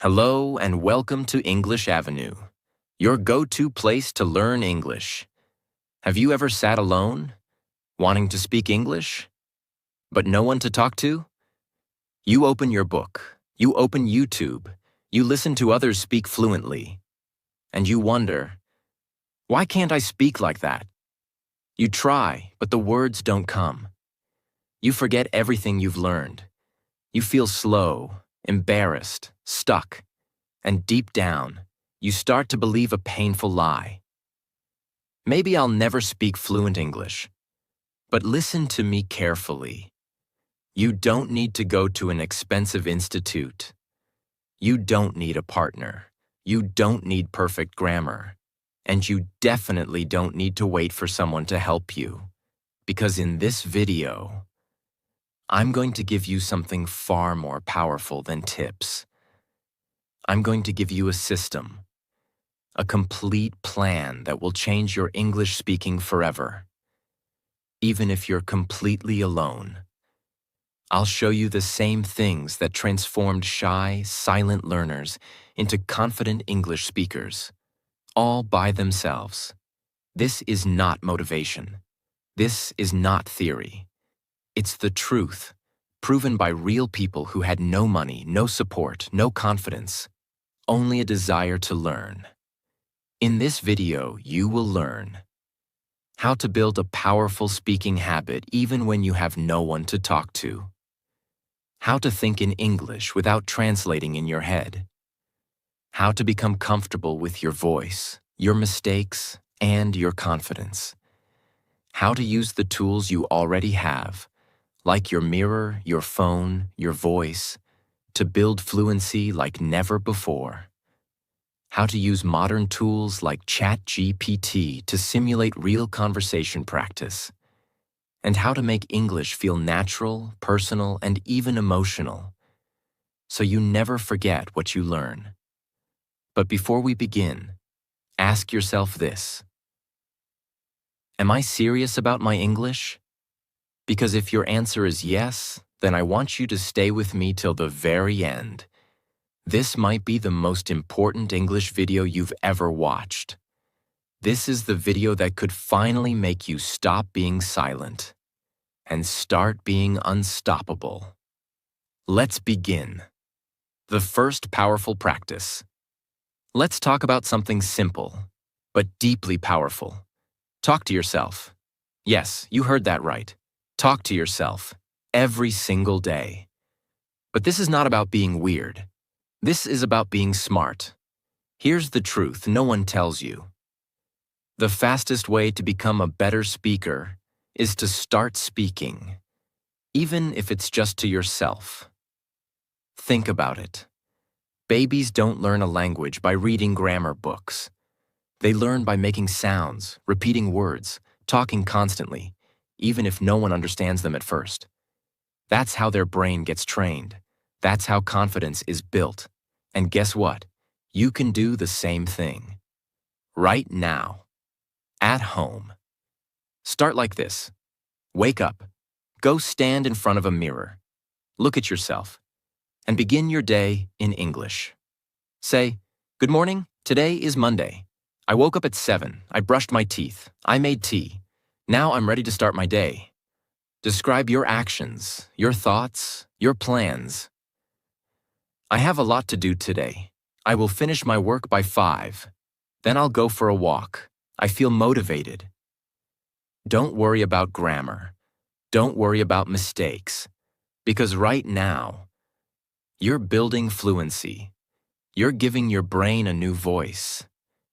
Hello and welcome to English Avenue, your go-to place to learn English. Have you ever sat alone, wanting to speak English, but no one to talk to? You open your book, you open YouTube, you listen to others speak fluently, and you wonder, why can't I speak like that? You try, but the words don't come. You forget everything you've learned. You feel slow, embarrassed, stuck, and deep down, you start to believe a painful lie. Maybe I'll never speak fluent English, but listen to me carefully. You don't need to go to an expensive institute. You don't need a partner. You don't need perfect grammar. And you definitely don't need to wait for someone to help you. Because in this video, I'm going to give you something far more powerful than tips. I'm going to give you a system, a complete plan that will change your English speaking forever. Even if you're completely alone, I'll show you the same things that transformed shy, silent learners into confident English speakers, all by themselves. This is not motivation. This is not theory. It's the truth, proven by real people who had no money, no support, no confidence, only a desire to learn. In this video, you will learn how to build a powerful speaking habit even when you have no one to talk to, how to think in English without translating in your head, how to become comfortable with your voice, your mistakes, and your confidence, how to use the tools you already have, like your mirror, your phone, your voice, to build fluency like never before. How to use modern tools like ChatGPT to simulate real conversation practice. And how to make English feel natural, personal, and even emotional, so you never forget what you learn. But before we begin, ask yourself this: am I serious about my English? Because if your answer is yes, then I want you to stay with me till the very end. This might be the most important English video you've ever watched. This is the video that could finally make you stop being silent and start being unstoppable. Let's begin. The first powerful practice. Let's talk about something simple, but deeply powerful. Talk to yourself. Yes, you heard that right. Talk to yourself every single day. But this is not about being weird. This is about being smart. Here's the truth no one tells you. The fastest way to become a better speaker is to start speaking, even if it's just to yourself. Think about it. Babies don't learn a language by reading grammar books. They learn by making sounds, repeating words, talking constantly, even if no one understands them at first. That's how their brain gets trained. That's how confidence is built. And guess what? You can do the same thing. Right now. At home. Start like this. Wake up. Go stand in front of a mirror. Look at yourself. And begin your day in English. Say, "Good morning. Today is Monday. I woke up at 7. I brushed my teeth. I made tea. Now I'm ready to start my day." Describe your actions, your thoughts, your plans. I have a lot to do today. I will finish my work by 5. Then I'll go for a walk. I feel motivated. Don't worry about grammar. Don't worry about mistakes. Because right now, you're building fluency. You're giving your brain a new voice.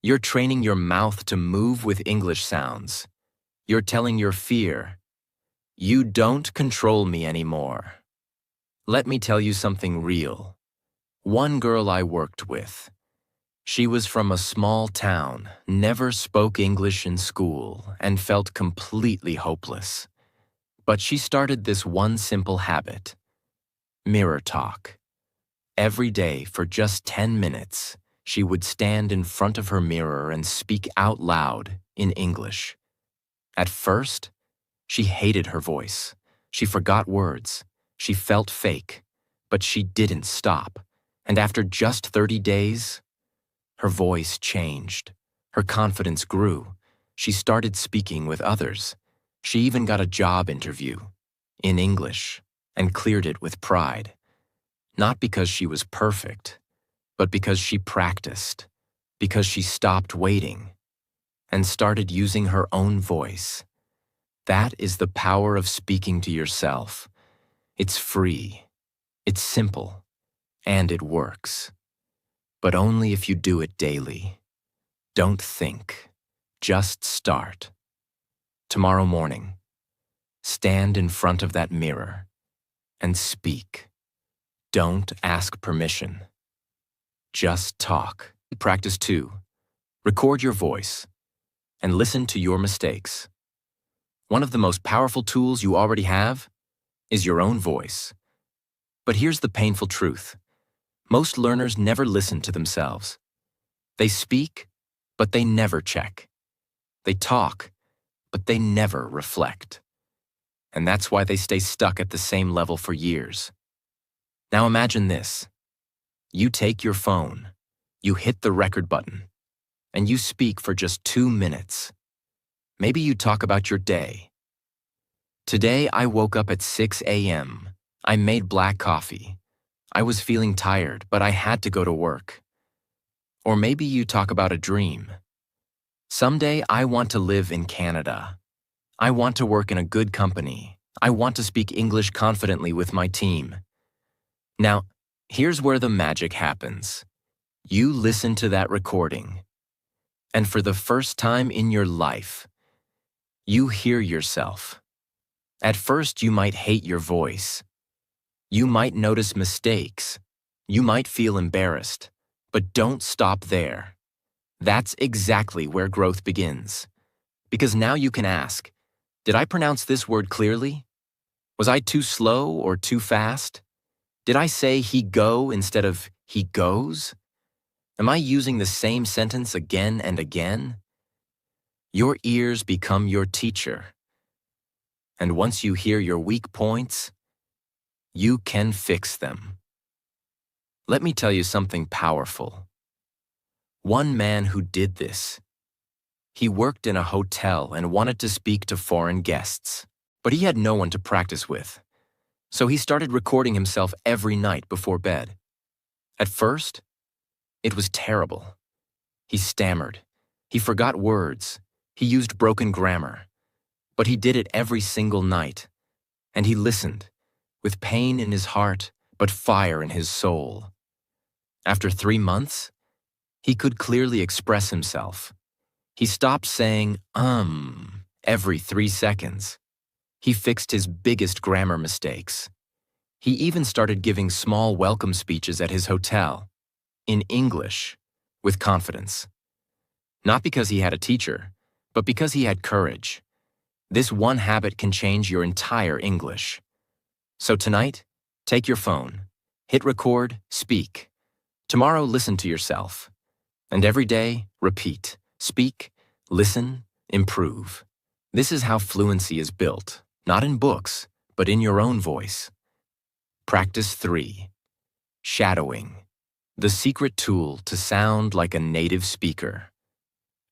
You're training your mouth to move with English sounds. You're telling your fear, "You don't control me anymore." Let me tell you something real. One girl I worked with. She was from a small town, never spoke English in school, and felt completely hopeless. But she started this one simple habit: mirror talk. Every day for just 10 minutes, she would stand in front of her mirror and speak out loud in English. At first, she hated her voice. She forgot words. She felt fake. But she didn't stop. And after just 30 days, her voice changed. Her confidence grew. She started speaking with others. She even got a job interview in English and cleared it with pride. Not because she was perfect, but because she practiced, because she stopped waiting and started using her own voice. That is the power of speaking to yourself. It's free, it's simple, and it works. But only if you do it daily. Don't think, just start. Tomorrow morning, stand in front of that mirror and speak. Don't ask permission. Just talk. Practice 2. Record your voice and listen to your mistakes. One of the most powerful tools you already have is your own voice. But here's the painful truth. Most learners never listen to themselves. They speak, but they never check. They talk, but they never reflect. And that's why they stay stuck at the same level for years. Now imagine this. You take your phone, you hit the record button, and you speak for just 2 minutes. Maybe you talk about your day. Today I woke up at 6 a.m. I made black coffee. I was feeling tired, but I had to go to work. Or maybe you talk about a dream. Someday I want to live in Canada. I want to work in a good company. I want to speak English confidently with my team. Now, here's where the magic happens. You listen to that recording, and for the first time in your life, you hear yourself. At first, you might hate your voice. You might notice mistakes. You might feel embarrassed. But don't stop there. That's exactly where growth begins. Because now you can ask, did I pronounce this word clearly? Was I too slow or too fast? Did I say he go instead of he goes? Am I using the same sentence again and again? Your ears become your teacher. And once you hear your weak points, you can fix them. Let me tell you something powerful. One man who did this. He worked in a hotel and wanted to speak to foreign guests, but he had no one to practice with. So he started recording himself every night before bed. At first, it was terrible. He stammered. He forgot words. He used broken grammar. But he did it every single night. And he listened, with pain in his heart, but fire in his soul. After 3 months, he could clearly express himself. He stopped saying, every 3 seconds. He fixed his biggest grammar mistakes. He even started giving small welcome speeches at his hotel, in English, with confidence. Not because he had a teacher, but because he had courage. This one habit can change your entire English. So tonight, take your phone, hit record, speak. Tomorrow, listen to yourself. And every day, repeat, speak, listen, improve. This is how fluency is built, not in books, but in your own voice. Practice 3. Shadowing. The secret tool to sound like a native speaker.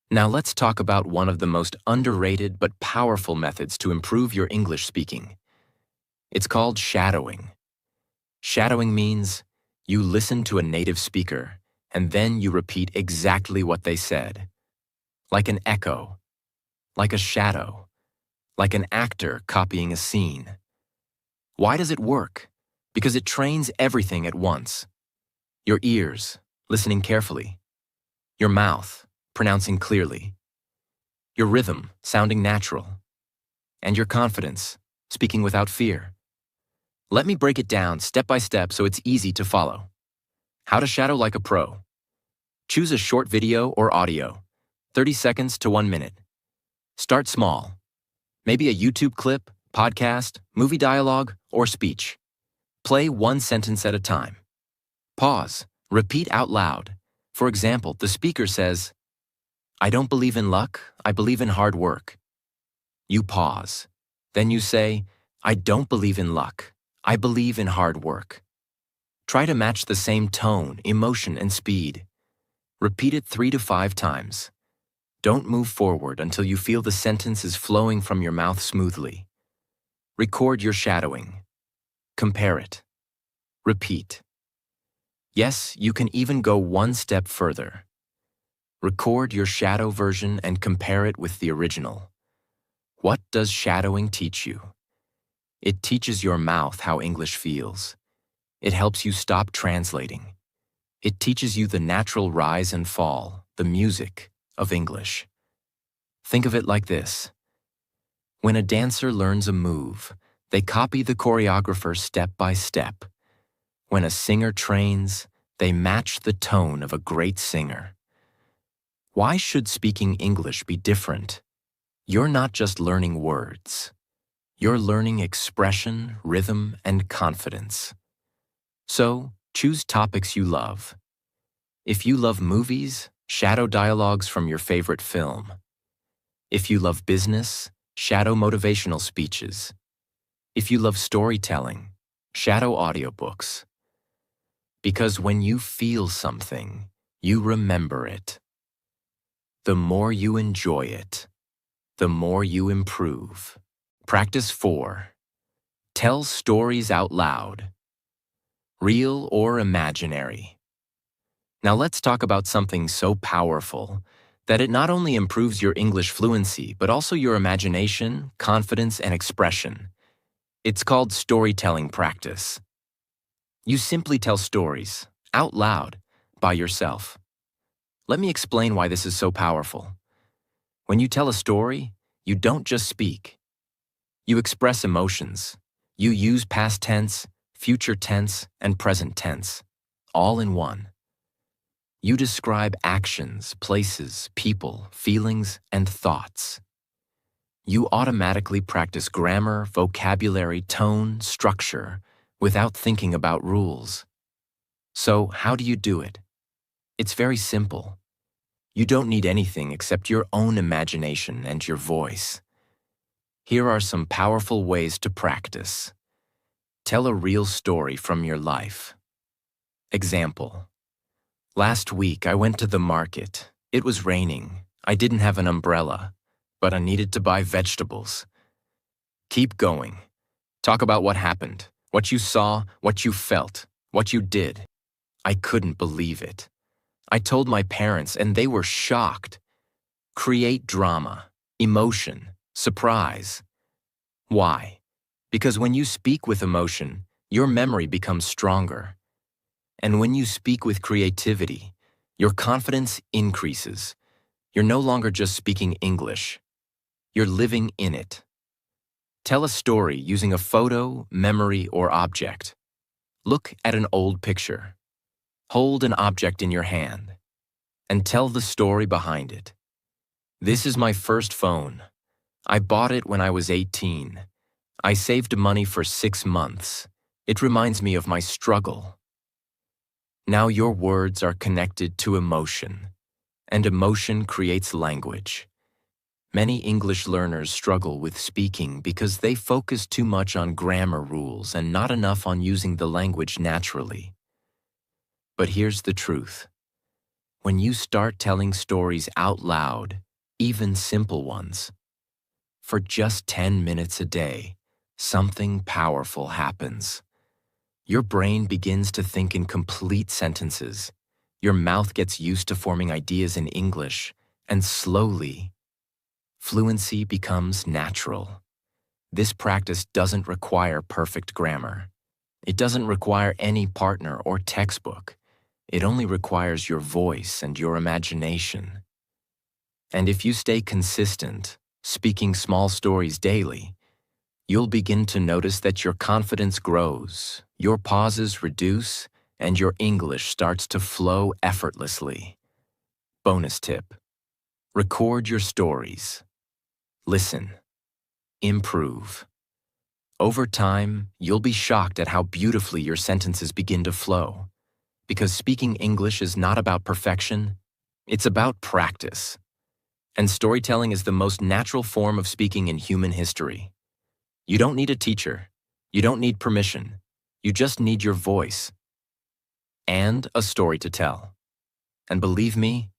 Now let's talk about one of the most underrated but powerful methods to improve your English speaking. It's called shadowing. Shadowing means you listen to a native speaker and then you repeat exactly what they said. Like an echo, like a shadow, like an actor copying a scene. Why does it work? Because it trains everything at once. Your ears, listening carefully. Your mouth, pronouncing clearly. Your rhythm, sounding natural. And your confidence, speaking without fear. Let me break it down step by step so it's easy to follow. How to shadow like a pro. Choose a short video or audio, 30 seconds to 1 minute. Start small. Maybe a YouTube clip, podcast, movie dialogue, or speech. Play 1 sentence at a time. Pause. Repeat out loud. For example, the speaker says, I don't believe in luck, I believe in hard work. You pause. Then you say, I don't believe in luck, I believe in hard work. Try to match the same tone, emotion, and speed. Repeat it 3 to 5 times. Don't move forward until you feel the sentence is flowing from your mouth smoothly. Record your shadowing. Compare it. Repeat. Yes, you can even go one step further. Record your shadow version and compare it with the original. What does shadowing teach you? It teaches your mouth how English feels. It helps you stop translating. It teaches you the natural rise and fall, the music of English. Think of it like this. When a dancer learns a move, they copy the choreographer step by step. When a singer trains, they match the tone of a great singer. Why should speaking English be different? You're not just learning words. You're learning expression, rhythm, and confidence. So, choose topics you love. If you love movies, shadow dialogues from your favorite film. If you love business, shadow motivational speeches. If you love storytelling, shadow audiobooks. Because when you feel something, you remember it. The more you enjoy it, the more you improve. Practice 4. Tell stories out loud. Real or imaginary. Now let's talk about something so powerful that it not only improves your English fluency, but also your imagination, confidence, and expression. It's called storytelling practice. You simply tell stories, out loud, by yourself. Let me explain why this is so powerful. When you tell a story, you don't just speak. You express emotions. You use past tense, future tense, and present tense, all in one. You describe actions, places, people, feelings, and thoughts. You automatically practice grammar, vocabulary, tone, structure, without thinking about rules. So, how do you do it? It's very simple. You don't need anything except your own imagination and your voice. Here are some powerful ways to practice. Tell a real story from your life. Example. Last week, I went to the market. It was raining. I didn't have an umbrella, but I needed to buy vegetables. Keep going. Talk about what happened, what you saw, what you felt, what you did. I couldn't believe it. I told my parents, and they were shocked. Create drama, emotion, surprise. Why? Because when you speak with emotion, your memory becomes stronger. And when you speak with creativity, your confidence increases. You're no longer just speaking English. You're living in it. Tell a story using a photo, memory, or object. Look at an old picture. Hold an object in your hand and tell the story behind it. This is my first phone. I bought it when I was 18. I saved money for 6 months. It reminds me of my struggle. Now your words are connected to emotion, and emotion creates language. Many English learners struggle with speaking because they focus too much on grammar rules and not enough on using the language naturally. But here's the truth. When you start telling stories out loud, even simple ones, for just 10 minutes a day, something powerful happens. Your brain begins to think in complete sentences. Your mouth gets used to forming ideas in English, and slowly, fluency becomes natural. This practice doesn't require perfect grammar. It doesn't require any partner or textbook. It only requires your voice and your imagination. And if you stay consistent, speaking small stories daily, you'll begin to notice that your confidence grows, your pauses reduce, and your English starts to flow effortlessly. Bonus tip. Record your stories. Listen. Improve. Over time, you'll be shocked at how beautifully your sentences begin to flow. Because speaking English is not about perfection, it's about practice. And storytelling is the most natural form of speaking in human history. You don't need a teacher. You don't need permission. You just need your voice. and a story to tell. And believe me,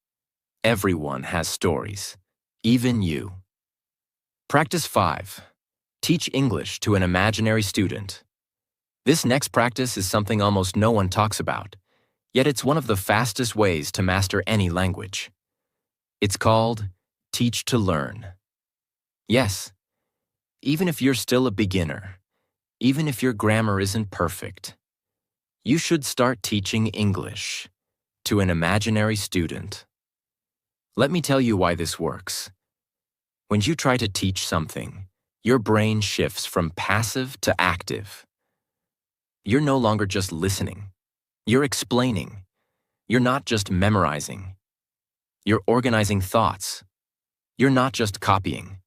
everyone has stories, even you. Practice 5. Teach English to an imaginary student. This next practice is something almost no one talks about, yet it's one of the fastest ways to master any language. It's called Teach to Learn. Yes, even if you're still a beginner, even if your grammar isn't perfect, you should start teaching English to an imaginary student. Let me tell you why this works. When you try to teach something, your brain shifts from passive to active. You're no longer just listening. You're explaining. You're not just memorizing. You're organizing thoughts. You're not just copying.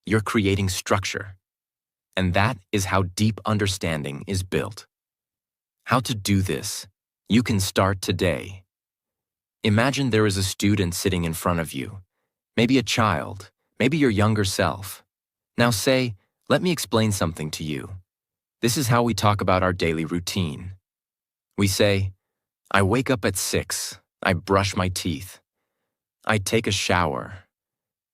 You're creating structure. And that is how deep understanding is built. How to do this? You can start today. Imagine there is a student sitting in front of you, maybe a child, maybe your younger self. Now say, "Let me explain something to you." This is how we talk about our daily routine. We say, "I wake up at 6, I brush my teeth, I take a shower."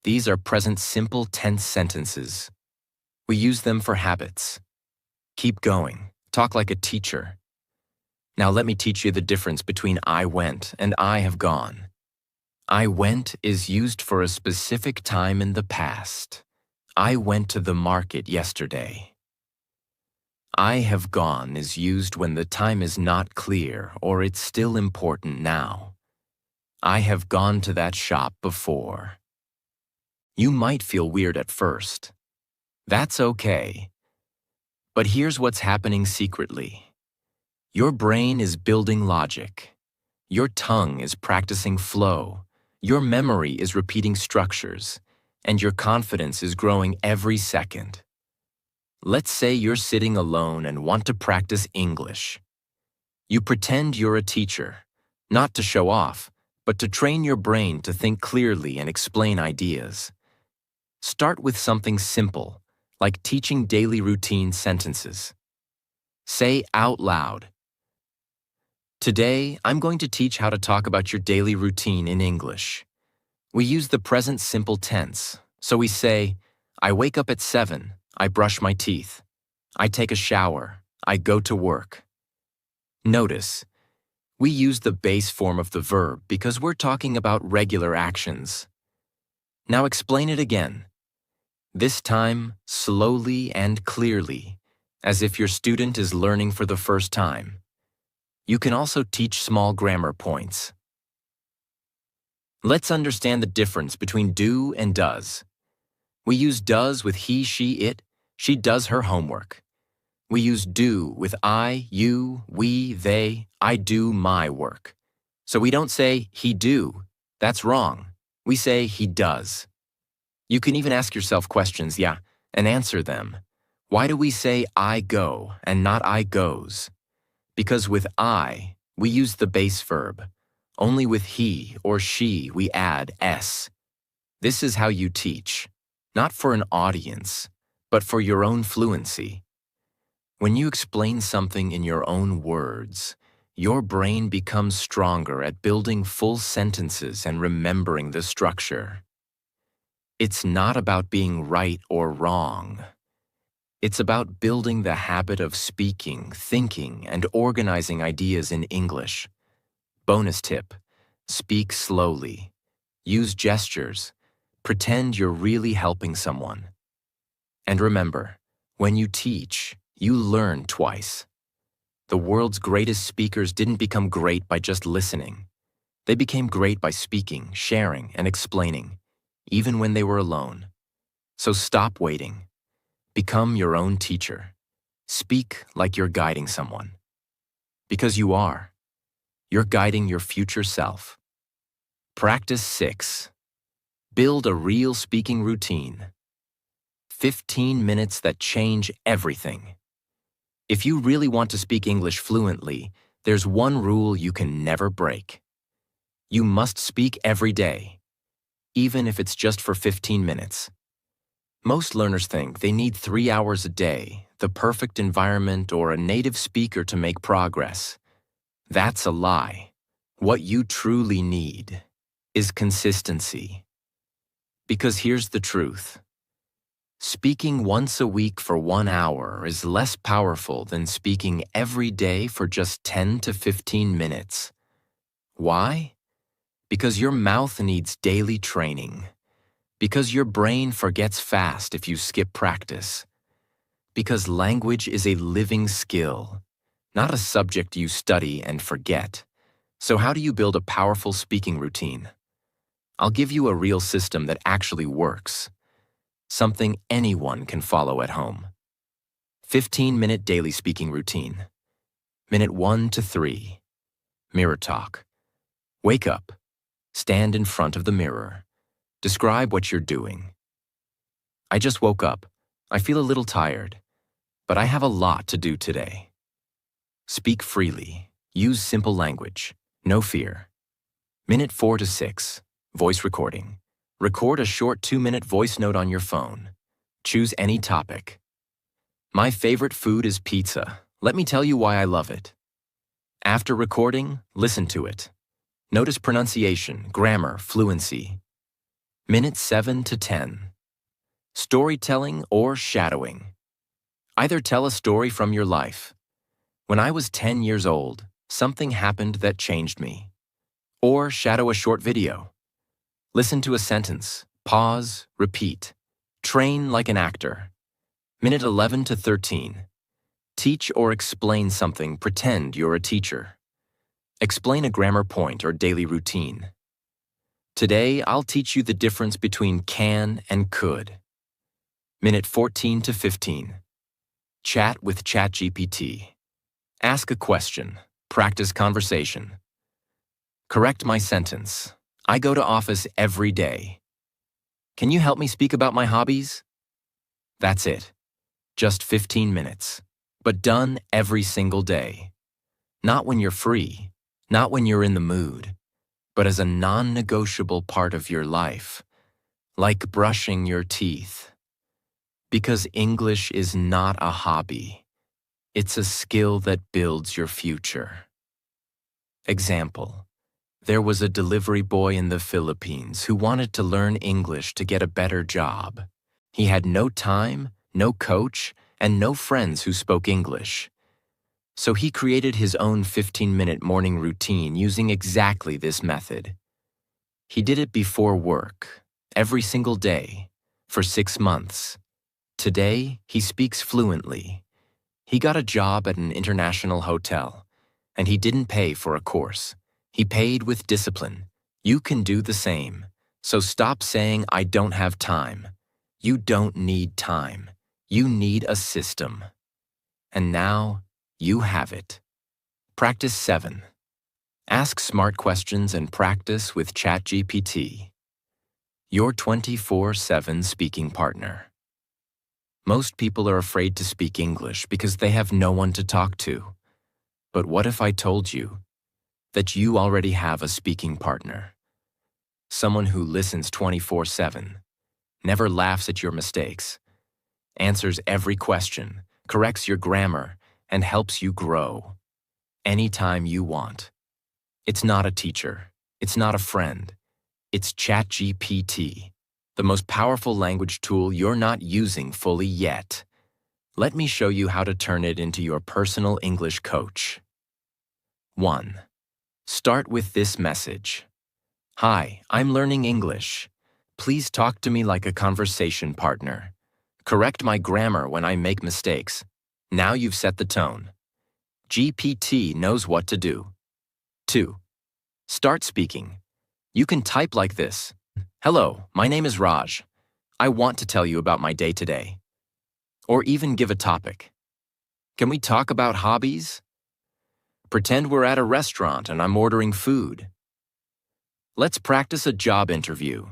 These are present simple tense sentences. We use them for habits. Keep going. Talk like a teacher. Now let me teach you the difference between I went and I have gone. I went is used for a specific time in the past. I went to the market yesterday. I have gone is used when the time is not clear or it's still important now. I have gone to that shop before. You might feel weird at first. That's okay. But here's what's happening secretly. Your brain is building logic. Your tongue is practicing flow. Your memory is repeating structures. And your confidence is growing every second. Let's say you're sitting alone and want to practice English. You pretend you're a teacher, not to show off, but to train your brain to think clearly and explain ideas. Start with something simple, like teaching daily routine sentences. Say out loud, "Today, I'm going to teach how to talk about your daily routine in English." We use the present simple tense, so we say, "I wake up at 7, I brush my teeth. I take a shower, I go to work." Notice, we use the base form of the verb because we're talking about regular actions. Now explain it again. This time, slowly and clearly, as if your student is learning for the first time. You can also teach small grammar points. Let's understand the difference between do and does. We use does with he, she, it. She does her homework. We use do with I, you, we, they. I do my work. So we don't say he do. That's wrong. We say he does. You can even ask yourself questions, and answer them. Why do we say I go and not I goes? Because with I, we use the base verb. Only with he or she, we add s. This is how you teach, not for an audience, but for your own fluency. When you explain something in your own words, your brain becomes stronger at building full sentences and remembering the structure. It's not about being right or wrong. It's about building the habit of speaking, thinking, and organizing ideas in English. Bonus tip: speak slowly. Use gestures. Pretend you're really helping someone. And remember, when you teach, you learn twice. The world's greatest speakers didn't become great by just listening. They became great by speaking, sharing, and explaining, even when they were alone. So stop waiting. Become your own teacher. Speak like you're guiding someone. Because you are. You're guiding your future self. Practice 6. Build a real speaking routine. 15 minutes that change everything. If you really want to speak English fluently, there's one rule you can never break. You must speak every day, even if it's just for 15 minutes. Most learners think they need 3 hours a day, the perfect environment, or a native speaker to make progress. That's a lie. What you truly need is consistency. Because here's the truth. Speaking once a week for 1 hour is less powerful than speaking every day for just 10 to 15 minutes. Why? Because your mouth needs daily training. Because your brain forgets fast if you skip practice. Because language is a living skill, not a subject you study and forget. So how do you build a powerful speaking routine? I'll give you a real system that actually works. Something anyone can follow at home. 15-minute daily speaking routine. Minute 1 to 3. Mirror talk. Wake up. Stand in front of the mirror. Describe what you're doing. I just woke up. I feel a little tired, but I have a lot to do today. Speak freely. Use simple language. No fear. Minute 4 to 6. Voice recording. Record a short 2-minute voice note on your phone. Choose any topic. My favorite food is pizza. Let me tell you why I love it. After recording, listen to it. Notice pronunciation, grammar, fluency. Minute 7 to 10. Storytelling or shadowing. Either tell a story from your life. When I was 10 years old, something happened that changed me. Or shadow a short video. Listen to a sentence, pause, repeat. Train like an actor. Minute 11 to 13. Teach or explain something, pretend you're a teacher. Explain a grammar point or daily routine. Today, I'll teach you the difference between can and could. Minute 14 to 15. Chat with ChatGPT. Ask a question. Practice conversation. Correct my sentence. I go to office every day. Can you help me speak about my hobbies? That's it. Just 15 minutes. But done every single day. Not when you're free, not when you're in the mood, but as a non-negotiable part of your life, like brushing your teeth. Because English is not a hobby. It's a skill that builds your future. Example. There was a delivery boy in the Philippines who wanted to learn English to get a better job. He had no time, no coach, and no friends who spoke English. So he created his own 15-minute morning routine using exactly this method. He did it before work, every single day, for 6 months. Today, he speaks fluently. He got a job at an international hotel, and he didn't pay for a course. He paid with discipline. You can do the same. So stop saying, I don't have time. You don't need time. You need a system. And now, you have it. Practice 7. Ask smart questions and practice with ChatGPT. Your 24/7 speaking partner. Most people are afraid to speak English because they have no one to talk to. But what if I told you that you already have a speaking partner? Someone who listens 24/7, never laughs at your mistakes, answers every question, corrects your grammar, and helps you grow anytime you want. It's not a teacher. It's not a friend. It's ChatGPT, the most powerful language tool you're not using fully yet. Let me show you how to turn it into your personal English coach. 1. Start with this message. Hi, I'm learning English. Please talk to me like a conversation partner. Correct my grammar when I make mistakes. Now you've set the tone. GPT knows what to do. 2. Start speaking. You can type like this. Hello, my name is Raj. I want to tell you about my day today. Or even give a topic. Can we talk about hobbies? Pretend we're at a restaurant and I'm ordering food. Let's practice a job interview.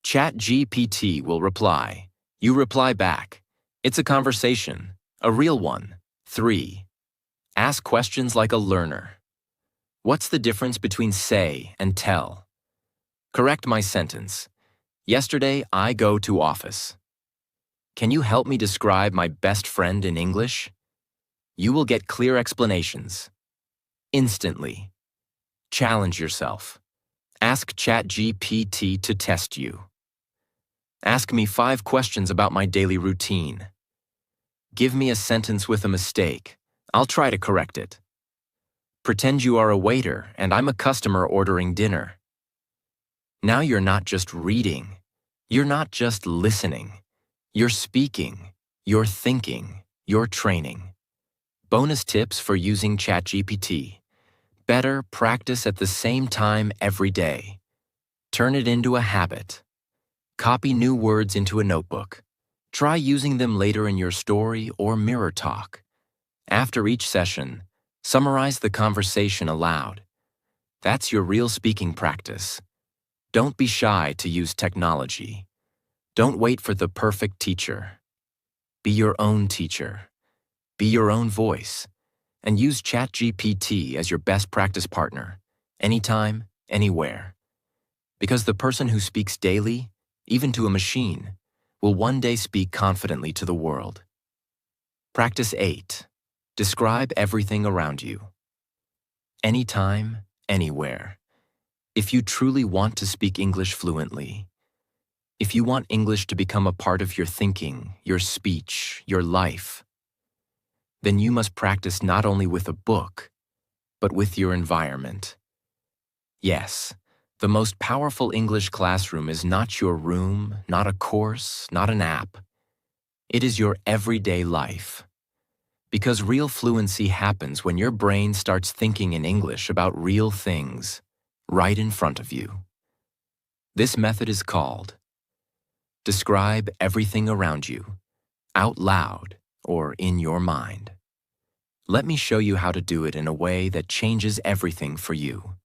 ChatGPT will reply. You reply back. It's a conversation, a real one. 3. Ask questions like a learner. What's the difference between say and tell? Correct my sentence. Yesterday, I go to office. Can you help me describe my best friend in English? You will get clear explanations. instantly. Challenge yourself. Ask ChatGPT to test you. Ask me 5 questions about my daily routine. Give me a sentence with a mistake. I'll try to correct it. Pretend you are a waiter and I'm a customer ordering dinner. Now you're not just reading. You're not just listening. You're speaking. You're thinking. You're training. Bonus tips for using ChatGPT. Better practice at the same time every day. Turn it into a habit. Copy new words into a notebook. Try using them later in your story or mirror talk. After each session, summarize the conversation aloud. That's your real speaking practice. Don't be shy to use technology. Don't wait for the perfect teacher. Be your own teacher. Be your own voice. And use ChatGPT as your best practice partner, anytime, anywhere. Because the person who speaks daily, even to a machine, will one day speak confidently to the world. Practice 8. Describe everything around you. Anytime, anywhere. If you truly want to speak English fluently, if you want English to become a part of your thinking, your speech, your life, then you must practice not only with a book, but with your environment. Yes, the most powerful English classroom is not your room, not a course, not an app. It is your everyday life. Because real fluency happens when your brain starts thinking in English about real things, right in front of you. This method is called describe everything around you, out loud or in your mind. Let me show you how to do it in a way that changes everything for you.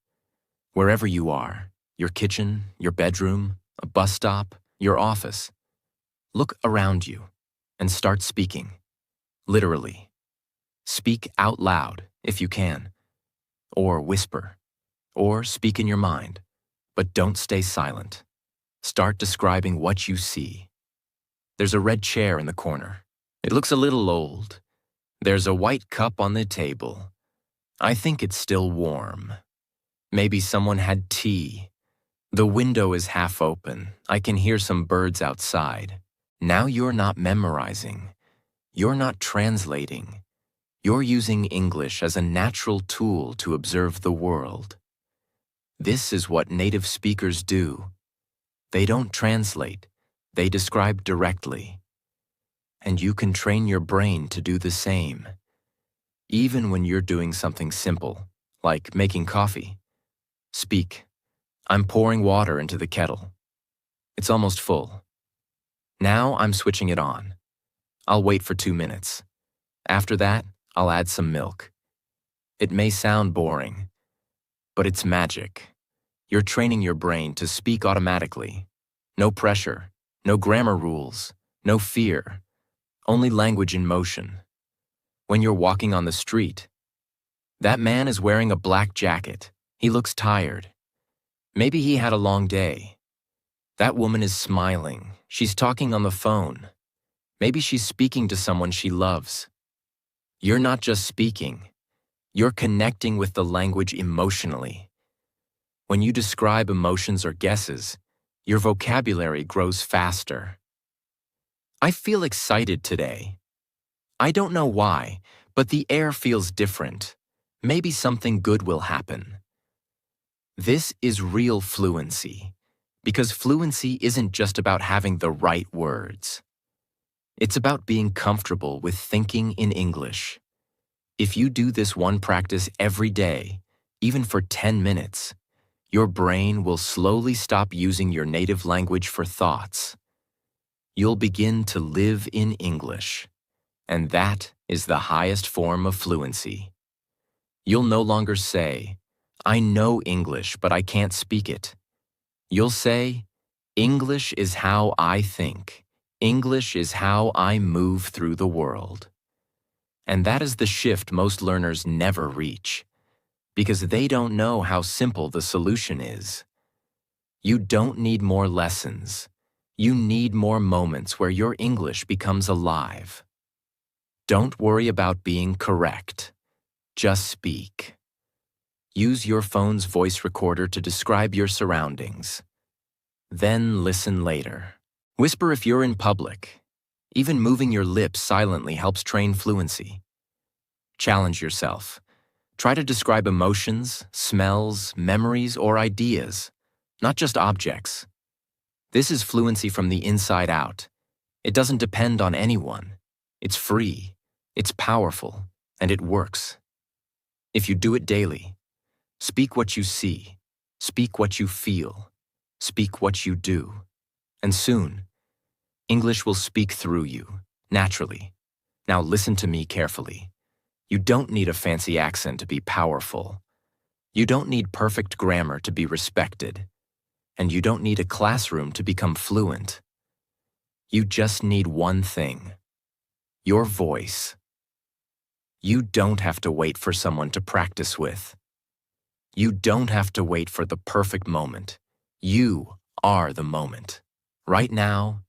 Wherever you are, your kitchen, your bedroom, a bus stop, your office, look around you and start speaking, literally. Speak out loud if you can, or whisper, or speak in your mind, but don't stay silent. Start describing what you see. There's a red chair in the corner. It looks a little old. There's a white cup on the table. I think it's still warm. Maybe someone had tea. The window is half open. I can hear some birds outside. Now you're not memorizing. You're not translating. You're using English as a natural tool to observe the world. This is what native speakers do. They don't translate. They describe directly. And you can train your brain to do the same. Even when you're doing something simple, like making coffee. Speak. I'm pouring water into the kettle. It's almost full. Now I'm switching it on. I'll wait for 2 minutes. After that, I'll add some milk. It may sound boring, but it's magic. You're training your brain to speak automatically. No pressure, no grammar rules, no fear, only language in motion. When you're walking on the street, that man is wearing a black jacket. He looks tired. Maybe he had a long day. That woman is smiling. She's talking on the phone. Maybe she's speaking to someone she loves. You're not just speaking. You're connecting with the language emotionally. When you describe emotions or guesses, your vocabulary grows faster. I feel excited today. I don't know why, but the air feels different. Maybe something good will happen. This is real fluency, because fluency isn't just about having the right words. It's about being comfortable with thinking in English. If you do this one practice every day, even for 10 minutes, your brain will slowly stop using your native language for thoughts. You'll begin to live in English, and that is the highest form of fluency. You'll no longer say, I know English, but I can't speak it. You'll say, English is how I think. English is how I move through the world. And that is the shift most learners never reach, because they don't know how simple the solution is. You don't need more lessons. You need more moments where your English becomes alive. Don't worry about being correct. Just speak. Use your phone's voice recorder to describe your surroundings. Then listen later. Whisper if you're in public. Even moving your lips silently helps train fluency. Challenge yourself. Try to describe emotions, smells, memories, or ideas, not just objects. This is fluency from the inside out. It doesn't depend on anyone. It's free, it's powerful, and it works. If you do it daily, speak what you see, speak what you feel, speak what you do, and soon, English will speak through you, naturally. Now listen to me carefully. You don't need a fancy accent to be powerful. You don't need perfect grammar to be respected. And you don't need a classroom to become fluent. You just need one thing: your voice. You don't have to wait for someone to practice with. You don't have to wait for the perfect moment. You are the moment. Right now,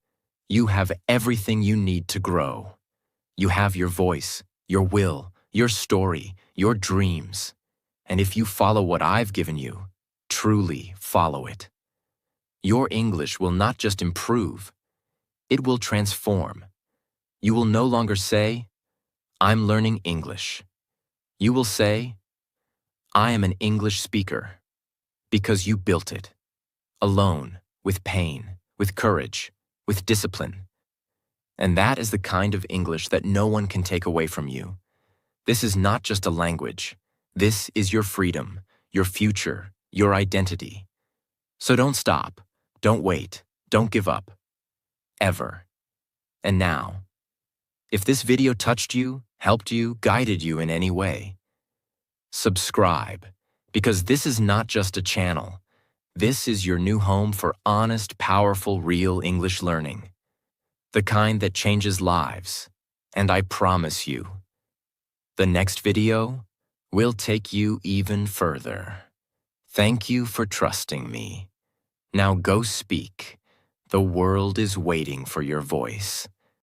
you have everything you need to grow. You have your voice, your will, your story, your dreams. And if you follow what I've given you, truly follow it, your English will not just improve, it will transform. You will no longer say, "I'm learning English." You will say, "I am an English speaker," because you built it, alone, with pain, with courage, with discipline. And that is the kind of English that no one can take away from you. This is not just a language. This is your freedom, your future, your identity. So don't stop, don't wait, don't give up. Ever. And now, if this video touched you, helped you, guided you in any way, subscribe, because this is not just a channel. This is your new home for honest, powerful, real English learning. The kind that changes lives. And I promise you, the next video will take you even further. Thank you for trusting me. Now go speak. The world is waiting for your voice.